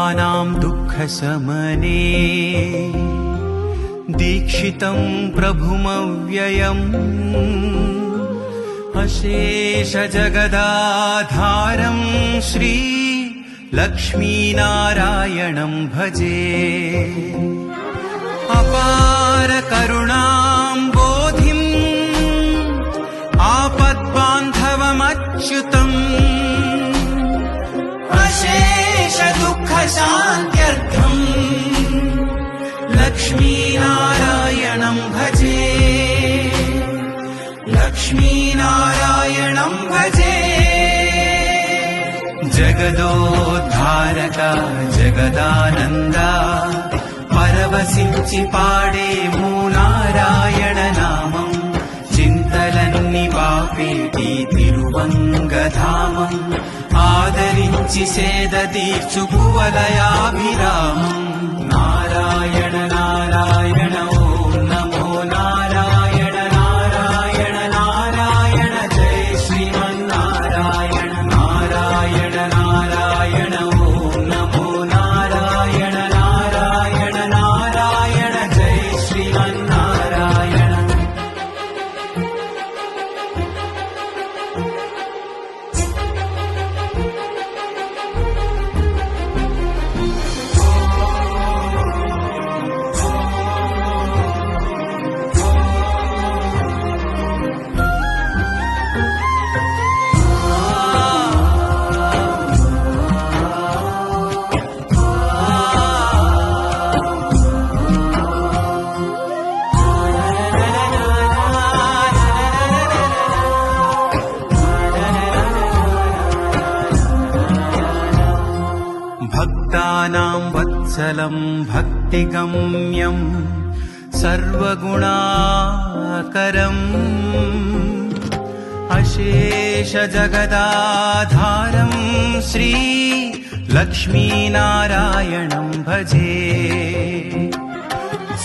भक्तानां दुःखशमने दीक्षितं प्रभुमव्ययम् अशेषजगदाधारं श्री लक्ष्मीनारायणं भजे। अपार करुणां बोधिम् आपद्बान्धवमच्युतम् अशेष दुःखशान्त्यर्थम् लक्ष्मीनारायणं भजे। लक्ष्मीनारायणं भजे। जगदोद्धारक जगदानन्दा परवशिंचि पाडेमु नारायण नामं చింతలన్ని బాపేటి తిరువంగధామం ఆదరించి సేద తీర్చుకువలయాభిరామం నారాయణ నారాయణ ఓం నమో నారాయణ నారాయణ నారాయణ జయ శ్రీమన్నారాయణ నారాయణ నారాయణ ఓం నమో నారాయణ నారాయణ నారాయణ జయ శ్రీమన్నారాయణ। भक्तानां वत्सलं भक्तिगम्यं सर्वगुणाकरम् अशेषजगदाधारं श्री लक्ष्मीनारायणं भजे।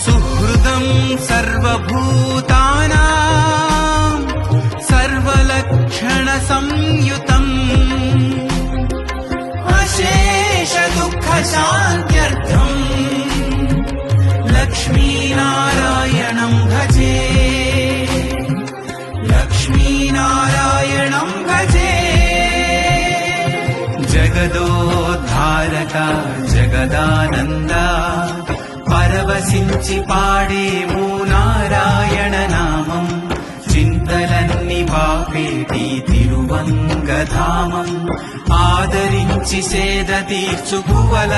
सुहृदं सर्वभूतानां सर्वलक्षणसंयुतम् अशेष दुःखशान्त्यर्थम् लक्ष्मीनारायणं भजे। लक्ष्मीनारायणं भजे। जगदोद्धारक जगदानन्दा परवशिंचि पाडेमु नारायण नामं చింతలన్ని బాపేటి తిరువంగధామం ఆదరించి సేద తీర్చుకువలయాభిరామం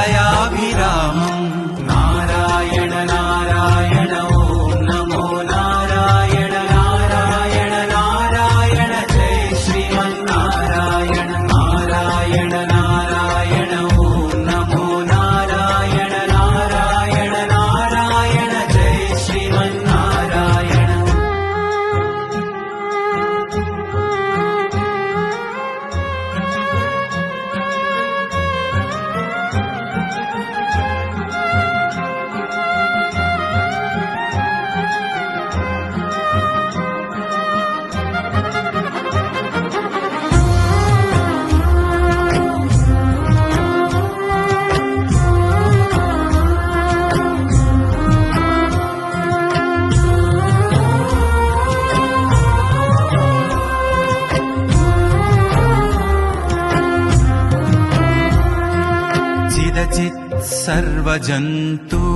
నారాయణ నారాయణ ఓం నమో నారాయణ నారాయణ నారాయణ జయ శ్రీమన్నారాయణ నారాయణ నారాయణ ఓం నమో నారాయణ నారాయణ నారాయణ జయ శ్రీమన్నారాయణ। सर्वजन्तूनाम्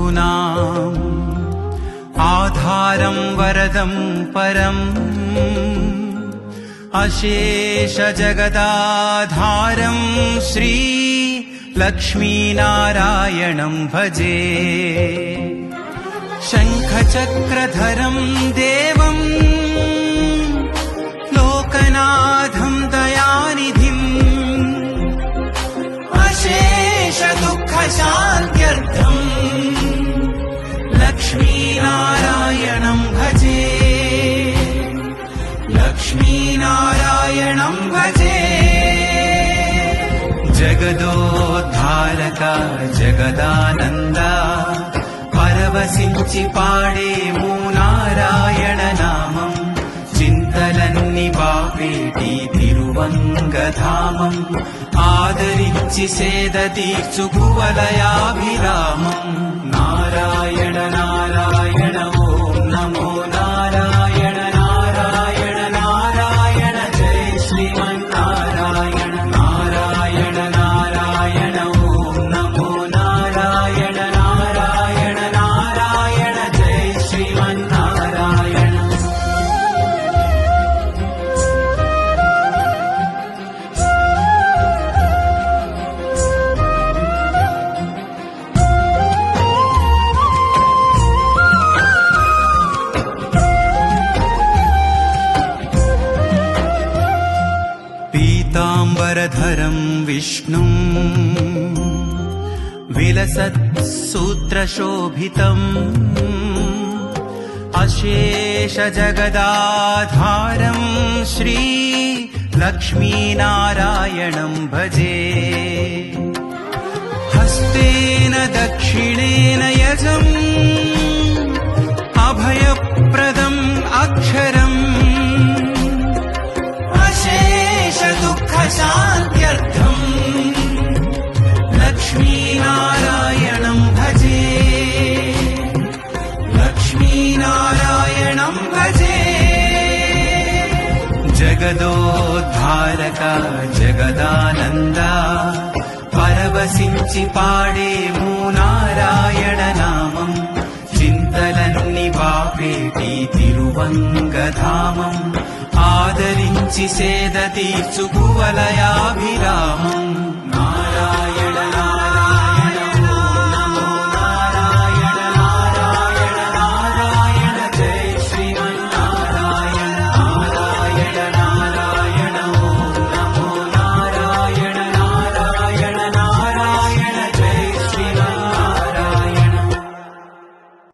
आधारं वरदं परम् अशेषजगदाधारं श्री लक्ष्मीनारायणं भजे। शङ्खचक्रधरं देवं लोकनाथं दयानिधिम् अशेष दुःखशान्त्यर्थम् लक्ष्मीनारायणं भजे। लक्ष्मीनारायणं भजे। जगदोद्धारक जगदानन्दा परवशिंचि पाडेमु नारायण नामं చింతలన్ని బాపేటి తిరు తిరువంగధామం ఆదరించి సేద తీర్చు కువలయాభిరామం నారాయణ నారాయణ ఓం నమో నారాయణ నారాయణ నారాయణ జై శ్రీమన్నారాయణ నారాయణ నారాయణ ఓం నమో నారాయణ నారాయణ నారాయణ జై శ్రీమన్నారాయణ पीताम्बरधरं विष्णुम् विलसत्सूत्रशोभितम् अशेषजगदाधारं श्री लक्ष्मीनारायणं भजे हस्तेन दक्षिणेन यजम् अभयप्रदम् अक्षरम् दुःखशान्त्यर्थम् लक्ष्मीनारायणं भजे लक्ष्मीनारायणं भजे जगदोद्धारका जगदानन्दा परवशिंचि पाडेमु नारायण नामं చింతలన్ని బాపేటి తిరువంగధామం ఆదరించి సేద తీర్చు కువలయాభిరామం